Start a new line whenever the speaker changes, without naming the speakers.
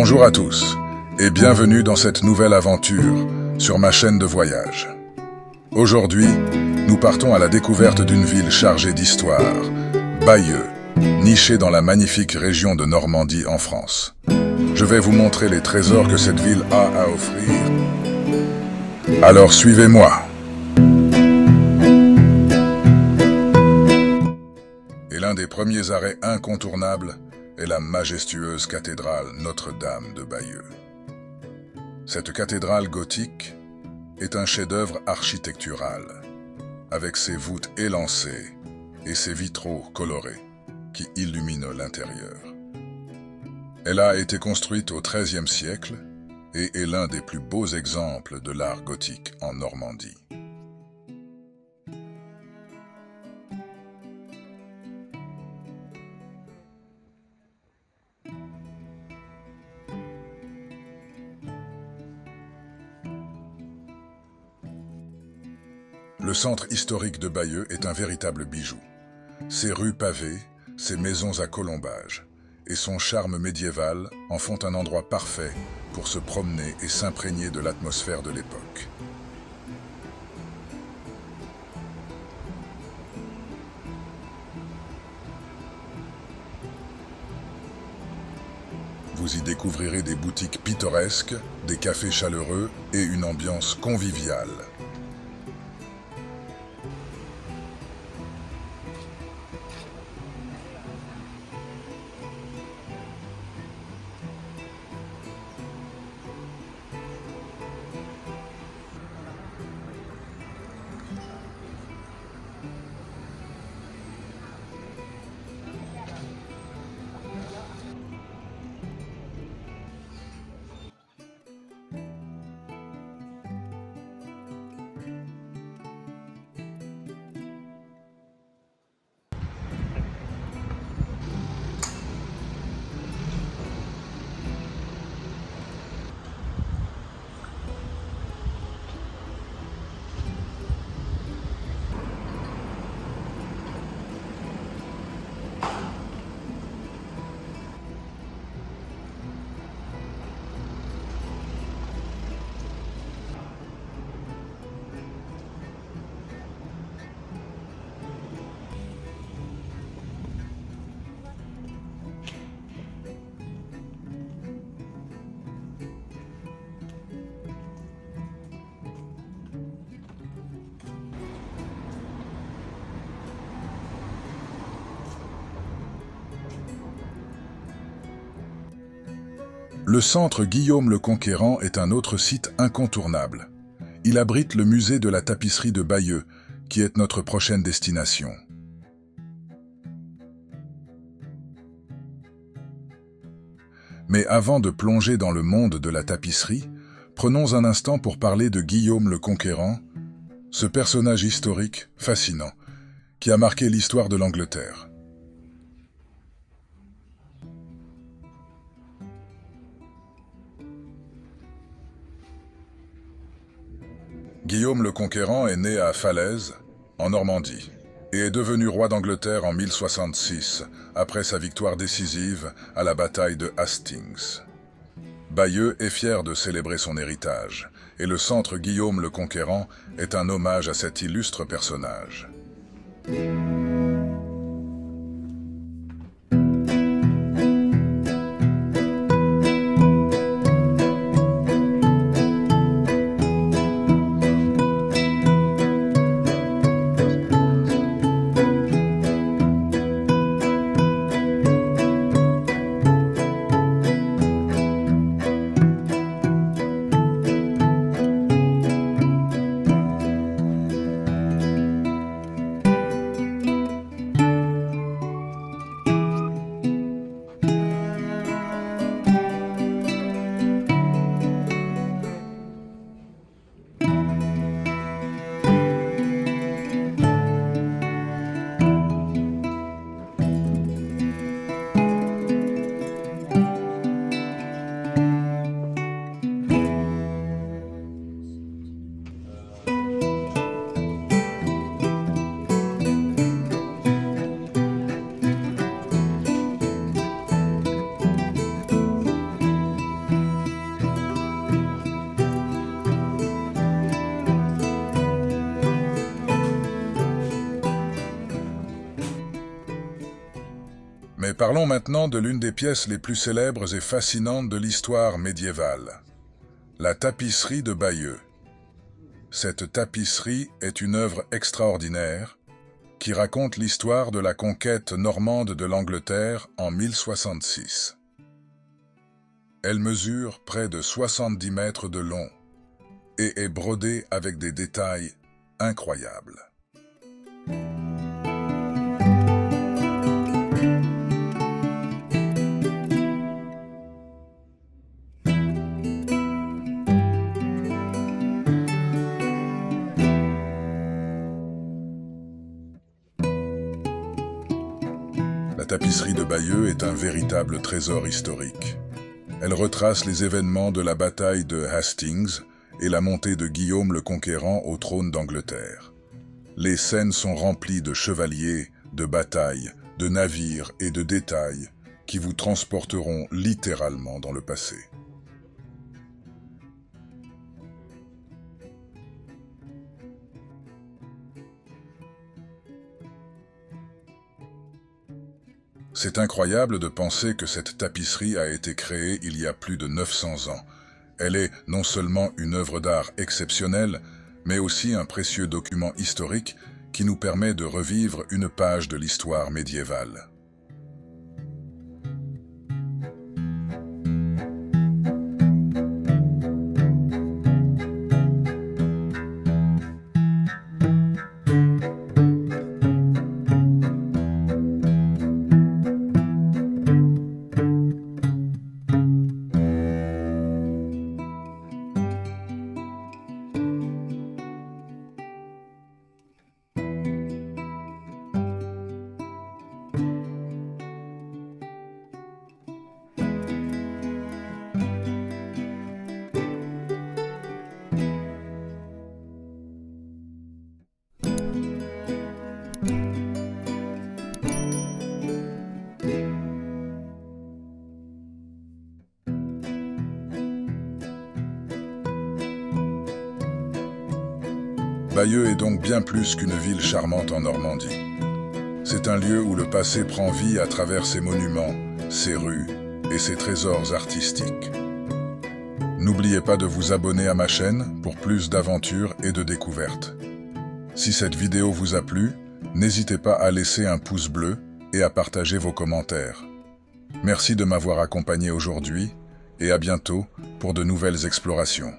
Bonjour à tous et bienvenue dans cette nouvelle aventure sur ma chaîne de voyage. Aujourd'hui, nous partons à la découverte d'une ville chargée d'histoire, Bayeux, nichée dans la magnifique région de Normandie en France. Je vais vous montrer les trésors que cette ville a à offrir. Alors suivez-moi. Et l'un des premiers arrêts incontournables est la majestueuse cathédrale Notre-Dame de Bayeux. Cette cathédrale gothique est un chef-d'œuvre architectural, avec ses voûtes élancées et ses vitraux colorés qui illuminent l'intérieur. Elle a été construite au XIIIe siècle et est l'un des plus beaux exemples de l'art gothique en Normandie. Le centre historique de Bayeux est un véritable bijou. Ses rues pavées, ses maisons à colombages et son charme médiéval en font un endroit parfait pour se promener et s'imprégner de l'atmosphère de l'époque. Vous y découvrirez des boutiques pittoresques, des cafés chaleureux et une ambiance conviviale. Le centre Guillaume le Conquérant est un autre site incontournable. Il abrite le musée de la tapisserie de Bayeux, qui est notre prochaine destination. Mais avant de plonger dans le monde de la tapisserie, prenons un instant pour parler de Guillaume le Conquérant, ce personnage historique fascinant qui a marqué l'histoire de l'Angleterre. Guillaume le Conquérant est né à Falaise, en Normandie, et est devenu roi d'Angleterre en 1066, après sa victoire décisive à la bataille de Hastings. Bayeux est fier de célébrer son héritage, et le centre Guillaume le Conquérant est un hommage à cet illustre personnage. parlons maintenant de l'une des pièces les plus célèbres et fascinantes de l'histoire médiévale, la tapisserie de Bayeux. Cette tapisserie est une œuvre extraordinaire qui raconte l'histoire de la conquête normande de l'Angleterre en 1066. Elle mesure près de 70 mètres de long et est brodée avec des détails incroyables. La tapisserie de Bayeux est un véritable trésor historique. Elle retrace les événements de la bataille de Hastings et la montée de Guillaume le Conquérant au trône d'Angleterre. Les scènes sont remplies de chevaliers, de batailles, de navires et de détails qui vous transporteront littéralement dans le passé. C'est incroyable de penser que cette tapisserie a été créée il y a plus de 900 ans. Elle est non seulement une œuvre d'art exceptionnelle, mais aussi un précieux document historique qui nous permet de revivre une page de l'histoire médiévale. Bayeux est donc bien plus qu'une ville charmante en Normandie. C'est un lieu où le passé prend vie à travers ses monuments, ses rues et ses trésors artistiques. N'oubliez pas de vous abonner à ma chaîne pour plus d'aventures et de découvertes. Si cette vidéo vous a plu, n'hésitez pas à laisser un pouce bleu et à partager vos commentaires. Merci de m'avoir accompagné aujourd'hui et à bientôt pour de nouvelles explorations.